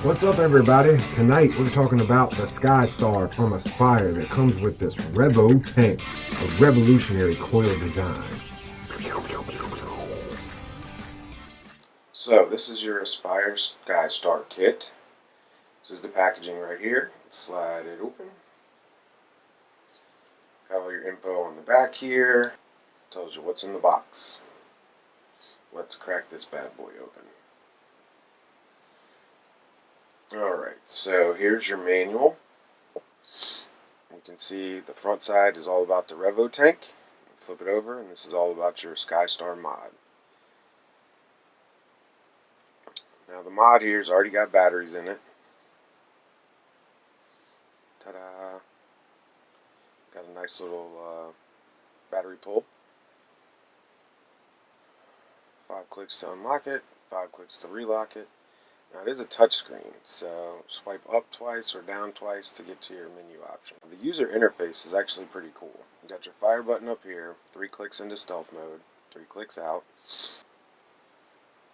What's up, everybody? Tonight we're talking about the SkyStar from Aspire that comes with this Revvo Tank, a revolutionary coil design. So this is your Aspire SkyStar Kit. This is the packaging right here. Let's slide it open. Got all your info on the back here. Tells you what's in the box. Let's crack this bad boy open. Alright, so here's your manual. You can see the front side is all about the Revvo Tank. Flip it over and this is all about your SkyStar mod. Now the mod here has already got batteries in it. Ta-da! Got a nice little battery pull. 5 clicks to unlock it, 5 clicks to relock it. Now it is a touch screen, so swipe up twice or down twice to get to your menu option. The user interface is actually pretty cool. You got your fire button up here, 3 clicks into stealth mode, 3 clicks out.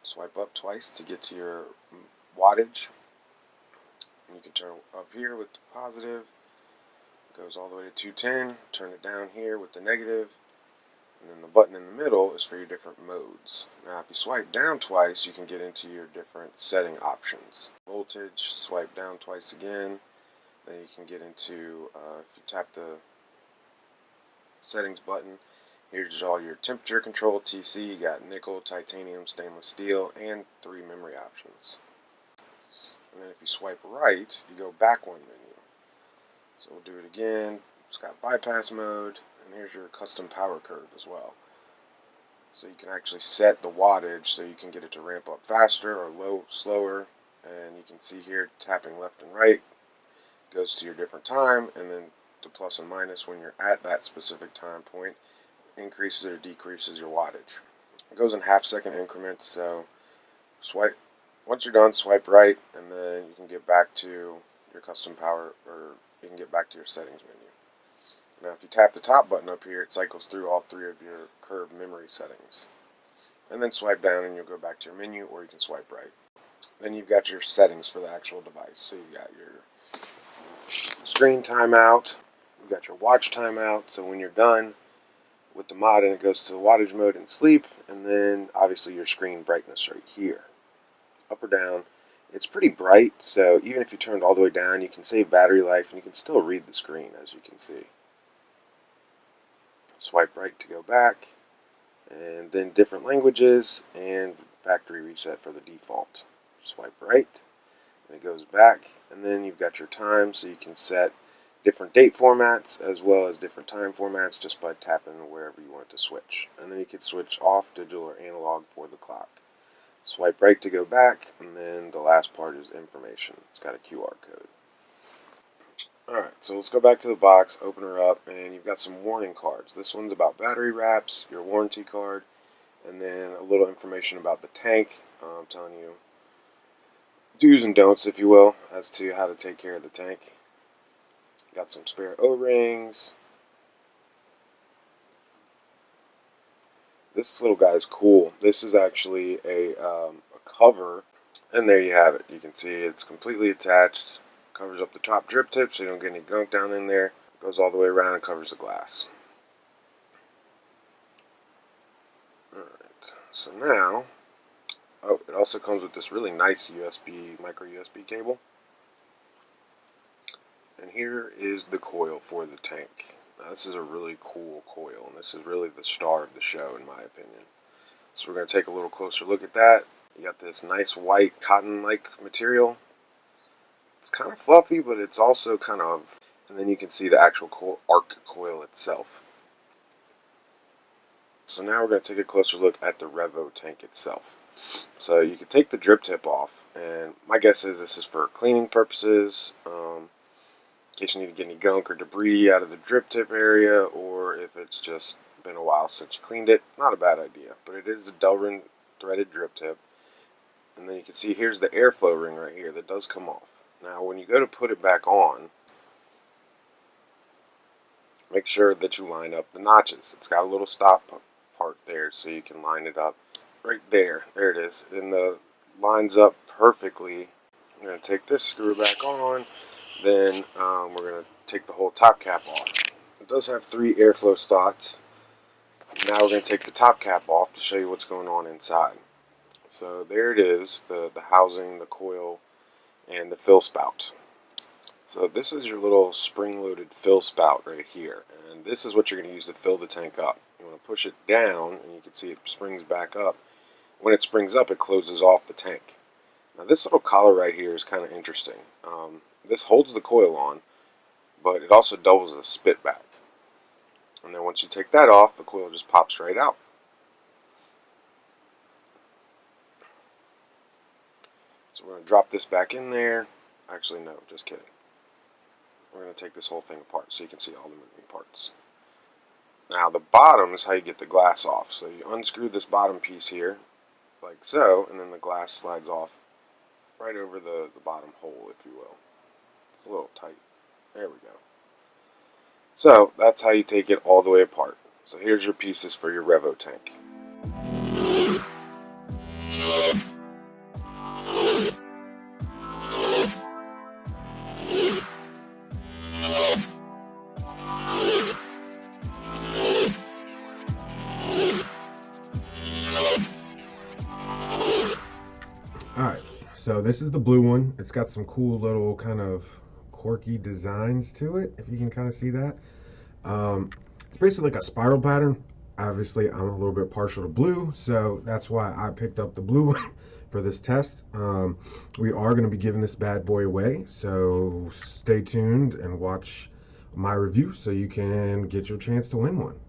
Swipe up twice to get to your wattage. And you can turn up here with the positive. It goes all the way to 210. Turn it down here with the negative. And then the button in the middle is for your different modes. Now if you swipe down twice, you can get into your different setting options. Voltage, swipe down twice again. Then you can get into, if you tap the settings button, here's all your temperature control, TC. You got nickel, titanium, stainless steel, and 3 memory options. And then if you swipe right, you go back 1 menu. So we'll do it again. It's got bypass mode. And here's your custom power curve as well. So you can actually set the wattage so you can get it to ramp up faster or slower. And you can see here tapping left and right goes to your different time, and then the plus and minus when you're at that specific time point increases or decreases your wattage. It goes in half-second increments, so swipe once you're done, swipe right, and then you can get back to your custom power, or you can get back to your settings menu. Now if you tap the top button up here, it cycles through all 3 of your curved memory settings. And then swipe down and you'll go back to your menu, or you can swipe right. Then you've got your settings for the actual device. So you've got your screen timeout, you've got your watch timeout, so when you're done with the mod and it goes to the wattage mode and sleep, and then obviously your screen brightness right here. Up or down. It's pretty bright, so even if you turned all the way down, you can save battery life and you can still read the screen, as you can see. Swipe right to go back, and then different languages and factory reset for the default. Swipe right, and it goes back, and then you've got your time, so you can set different date formats as well as different time formats just by tapping wherever you want to switch. And then you can switch off digital or analog for the clock. Swipe right to go back, and then the last part is information. It's got a QR code. Alright, so let's go back to the box, open her up, and you've got some warning cards. This one's about battery wraps, your warranty card, and then a little information about the tank. I'm telling you do's and don'ts, if you will, as to how to take care of the tank. Got some spare O-rings. This little guy's cool. This is actually a cover, and there you have it. You can see it's completely attached. Covers up the top drip tip so you don't get any gunk down in there. Goes all the way around and covers the glass. Alright, so now, it also comes with this really nice micro USB cable. And here is the coil for the tank. Now, this is a really cool coil, and this is really the star of the show in my opinion. So we're going to take a little closer look at that. You got this nice white cotton-like material. It's kind of fluffy, but it's also kind of, and then you can see the actual arc coil itself. So now we're going to take a closer look at the Revvo tank itself. So you can take the drip tip off, and my guess is this is for cleaning purposes, in case you need to get any gunk or debris out of the drip tip area, or if it's just been a while since you cleaned it. Not a bad idea, but it is the Delrin threaded drip tip. And then you can see here's the airflow ring right here that does come off. Now when you go to put it back on, make sure that you line up the notches. It's got a little stop part there so you can line it up right there. There it is. And the lines up perfectly I'm going to take this screw back on. Then we're going to take the whole top cap off. It does have 3 airflow slots. Now we're going to take the top cap off to show you what's going on inside. So there it is, the housing, the coil, and the fill spout. So this is your little spring-loaded fill spout right here. And this is what you're going to use to fill the tank up. You want to push it down, and you can see it springs back up. When it springs up, it closes off the tank. Now this little collar right here is kind of interesting. This holds the coil on, but it also doubles as a spit back. And then once you take that off, the coil just pops right out. So we're going to drop this back in there. Actually, no, just kidding. We're going to take this whole thing apart so you can see all the moving parts. Now the bottom is how you get the glass off. So you unscrew this bottom piece here, like so, and then the glass slides off right over the bottom hole, if you will. It's a little tight. There we go. So that's how you take it all the way apart. So here's your pieces for your Revvo tank. Alright, so this is the blue one. It's got some cool little kind of quirky designs to it, if you can kind of see that. It's basically like a spiral pattern. Obviously, I'm a little bit partial to blue, so that's why I picked up the blue one for this test. We are going to be giving this bad boy away, so stay tuned and watch my review so you can get your chance to win one.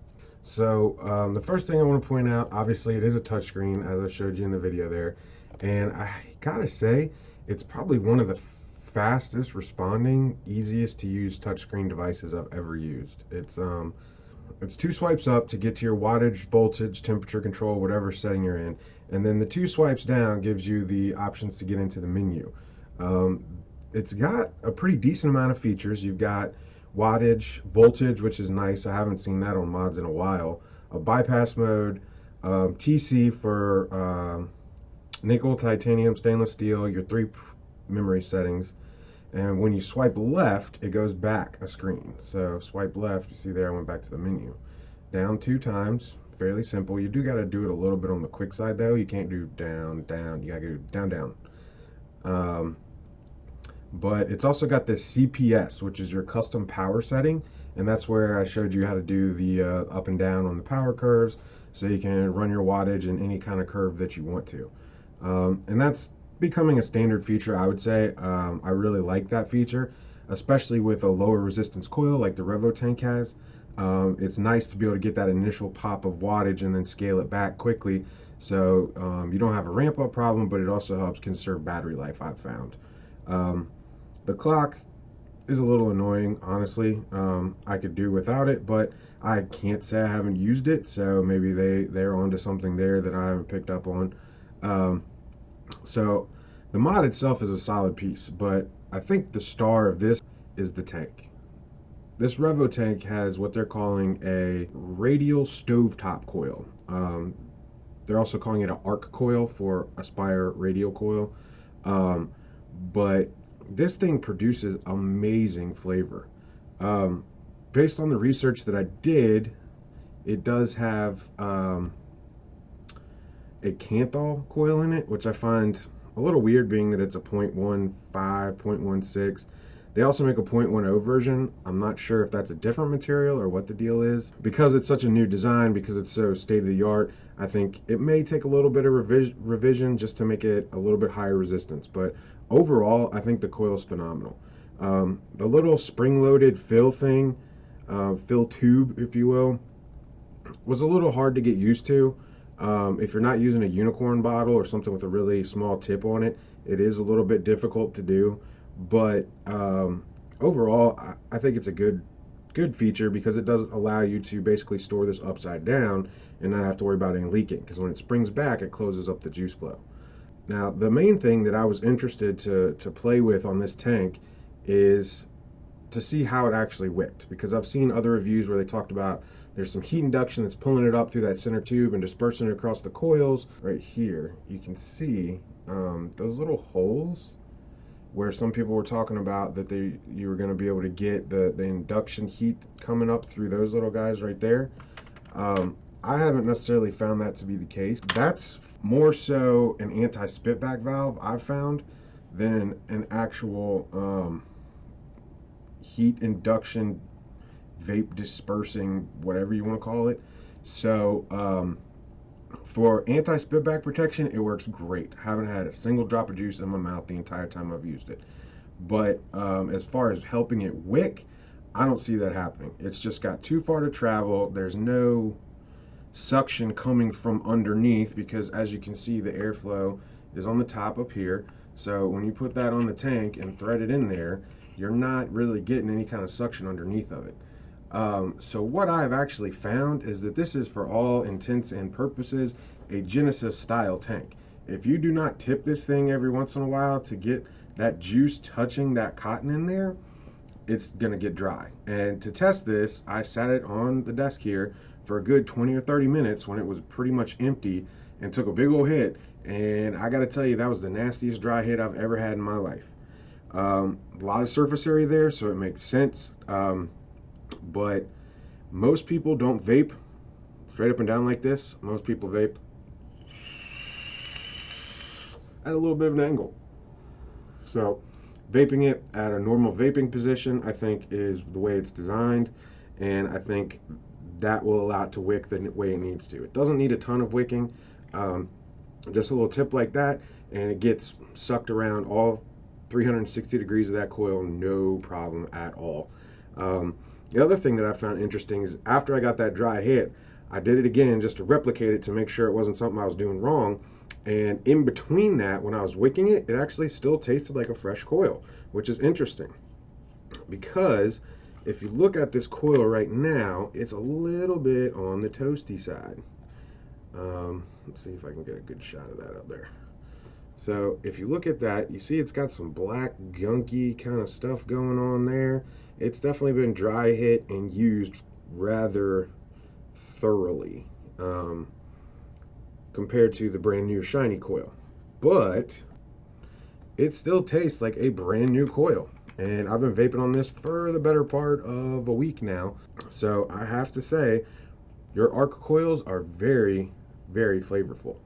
So the first thing I want to point out, obviously it is a touchscreen, as I showed you in the video there, and I gotta say it's probably one of the fastest responding, easiest to use touchscreen devices I've ever used. It's 2 swipes up to get to your wattage, voltage, temperature control, whatever setting you're in, and then the 2 swipes down gives you the options to get into the menu. It's got a pretty decent amount of features. You've got wattage, voltage, which is nice. I haven't seen that on mods in a while. A bypass mode, TC for nickel, titanium, stainless steel, your 3 memory settings, and when you swipe left, it goes back a screen. So swipe left, you see there I went back to the menu. Down 2 times, fairly simple. You do got to do it a little bit on the quick side though. You can't do down, down, you got to go down, down. But it's also got this CPS, which is your custom power setting, and that's where I showed you how to do the up and down on the power curves, so you can run your wattage in any kind of curve that you want to. And that's becoming a standard feature, I would say. I really like that feature, especially with a lower resistance coil like the Revvo Tank has. It's nice to be able to get that initial pop of wattage and then scale it back quickly, so you don't have a ramp up problem, but it also helps conserve battery life, I've found. The clock is a little annoying, honestly. I could do without it, but I can't say I haven't used it, so maybe they're onto something there that I haven't picked up on. So the mod itself is a solid piece, but I think the star of this is the tank. This Revvo tank has what they're calling a radial stovetop coil. They're also calling it an arc coil for Aspire radial coil. But this thing produces amazing flavor. Based on the research that I did, it does have a Canthal coil in it, which I find a little weird, being that it's a 0.15, 0.16. They also make a 0.10 version. I'm not sure if that's a different material or what the deal is. Because it's such a new design, because it's so state-of-the-art, I think it may take a little bit of revision just to make it a little bit higher resistance. But overall, I think the coil is phenomenal. The little spring-loaded fill thing, fill tube, if you will, was a little hard to get used to. If you're not using a unicorn bottle or something with a really small tip on it, it is a little bit difficult to do. But overall, I think it's a good feature, because it does allow you to basically store this upside down and not have to worry about any leaking, because when it springs back, it closes up the juice flow. Now, the main thing that I was interested to play with on this tank is to see how it actually wicked, because I've seen other reviews where they talked about there's some heat induction that's pulling it up through that center tube and dispersing it across the coils. Right here, you can see those little holes. where some people were talking about that you were going to be able to get the induction heat coming up through those little guys right there. I haven't necessarily found that to be the case. That's more so an anti-spitback valve I've found than an actual heat induction vape dispersing, whatever you want to call it. So for anti-spitback protection, it works great. Haven't had a single drop of juice in my mouth the entire time I've used it. But as far as helping it wick, I don't see that happening. It's just got too far to travel. There's no suction coming from underneath, because as you can see, the airflow is on the top up here. So when you put that on the tank and thread it in there, you're not really getting any kind of suction underneath of it. So what I've actually found is that this is, for all intents and purposes, a Genesis style tank. If you do not tip this thing every once in a while to get that juice touching that cotton in there, it's gonna get dry. And to test this, I sat it on the desk here for a good 20 or 30 minutes when it was pretty much empty, and took a big old hit, and I gotta tell you, that was the nastiest dry hit I've ever had in my life. A lot of surface area there, so it makes sense. But most people don't vape straight up and down like this. Most people vape at a little bit of an angle. So vaping it at a normal vaping position, I think, is the way it's designed, and I think that will allow it to wick the way it needs to. It doesn't need a ton of wicking, just a little tip like that, and it gets sucked around all 360 degrees of that coil, no problem at all. The other thing that I found interesting is, after I got that dry hit, I did it again just to replicate it, to make sure it wasn't something I was doing wrong. And in between that, when I was wicking it, it actually still tasted like a fresh coil, which is interesting, because if you look at this coil right now, it's a little bit on the toasty side. Let's see if I can get a good shot of that up there. So if you look at that, you see it's got some black gunky kind of stuff going on there. It's definitely been dry hit and used rather thoroughly, compared to the brand new shiny coil. But it still tastes like a brand new coil. And I've been vaping on this for the better part of a week now. So I have to say, your ARC coils are very, very flavorful.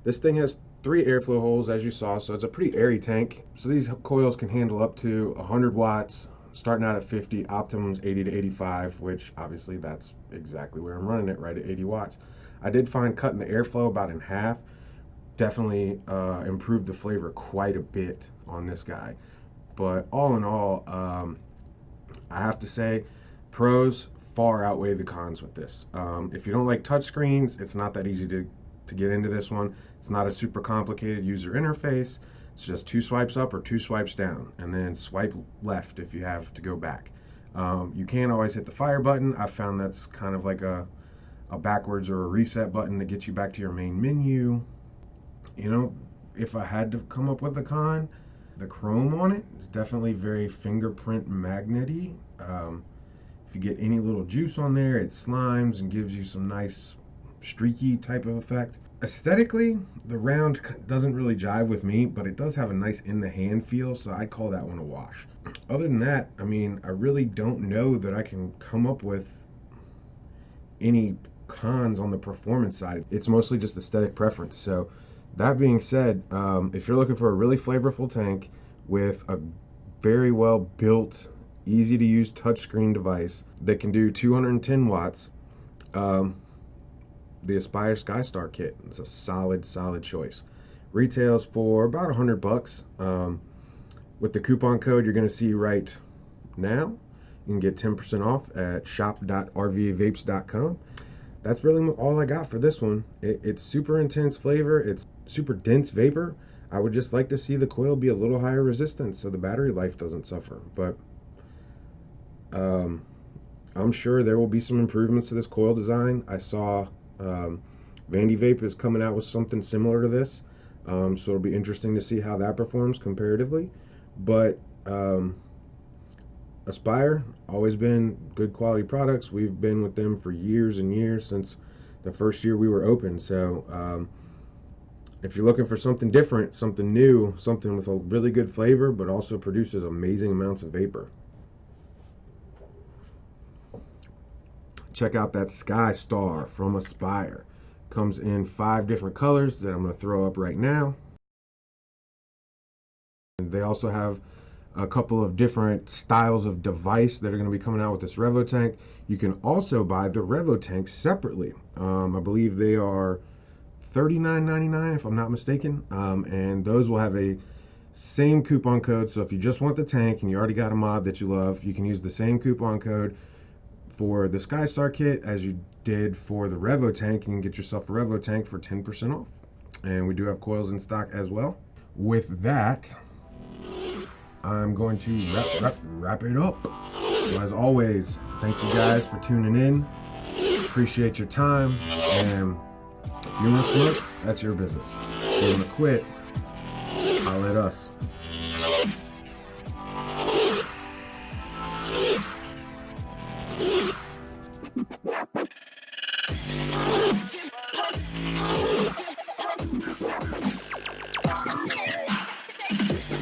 This thing has 3 airflow holes, as you saw, so it's a pretty airy tank. So these coils can handle up to 100 watts, starting out at 50, optimum's 80 to 85, which obviously that's exactly where I'm running it, right at 80 watts. I did find cutting the airflow about in half definitely improved the flavor quite a bit on this guy. But all in all, I have to say, pros far outweigh the cons with this. If you don't like touchscreens, it's not that easy to get into this one. It's not a super complicated user interface. It's just 2 swipes up or 2 swipes down, and then swipe left if you have to go back. You can't always hit the fire button. I found that's kind of like a backwards or a reset button to get you back to your main menu. You know, if I had to come up with a con, the chrome on it is definitely very fingerprint magnety. If you get any little juice on there, it slimes and gives you some nice streaky type of effect. Aesthetically, the round doesn't really jive with me, but it does have a nice in the hand feel, so I'd call that one a wash. Other than that, I mean, I really don't know that I can come up with any cons on the performance side. It's mostly just aesthetic preference. So that being said, if you're looking for a really flavorful tank with a very well built, easy to use touchscreen device that can do 210 watts, the Aspire SkyStar Kit is a solid choice. Retails for about $100. With the coupon code you're going to see right now, you can get 10% off at shop.rvavapes.com. That's really all I got for this one. It's super intense flavor. It's super dense vapor. I would just like to see the coil be a little higher resistance so the battery life doesn't suffer. But I'm sure there will be some improvements to this coil design. I saw Vandy Vape is coming out with something similar to this, so it'll be interesting to see how that performs comparatively. But Aspire, always been good quality products. We've been with them for years and years, since the first year we were open. So if you're looking for something different, something new, something with a really good flavor, but also produces amazing amounts of vapor, check out that SkyStar from Aspire. Comes in 5 different colors that I'm going to throw up right now. And they also have a couple of different styles of device that are going to be coming out with this Revvo Tank. You can also buy the Revvo Tanks separately. I believe they are $39.99 if I'm not mistaken, and those will have a same coupon code. So if you just want the tank and you already got a mod that you love, you can use the same coupon code for the SkyStar Kit as you did for the Revvo Tank. You can get yourself a Revvo Tank for 10% off, and we do have coils in stock as well. With that, I'm going to wrap it up. So as always, thank you guys for tuning in. Appreciate your time, and if you want to smoke, that's your business. If you want to quit, holler at us.